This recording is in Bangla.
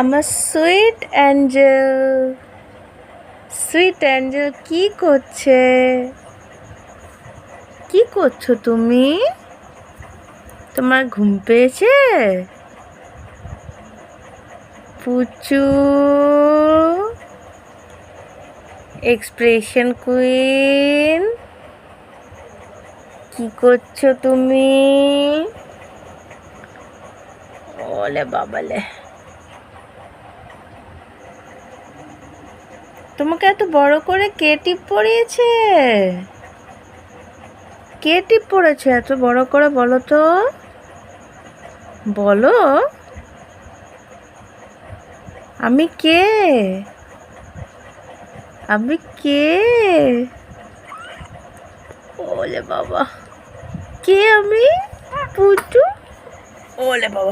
আমার সুইট অ্যাঞ্জেল কি করছো তুমি? তোমার ঘুম পেয়েছে? পুচু এক্সপ্রেশন কুইন, কি করছো তুমি? ওলে বাবালে, তোমাকে এত বড় করে কে টিপ পরিয়েছে? কে টিপ পড়েছে এত বড় করে? বলো তো, বলো। আমি কে? আমি কে? ওলে বাবা, কে আমি? পুটু। ওলে বাবা।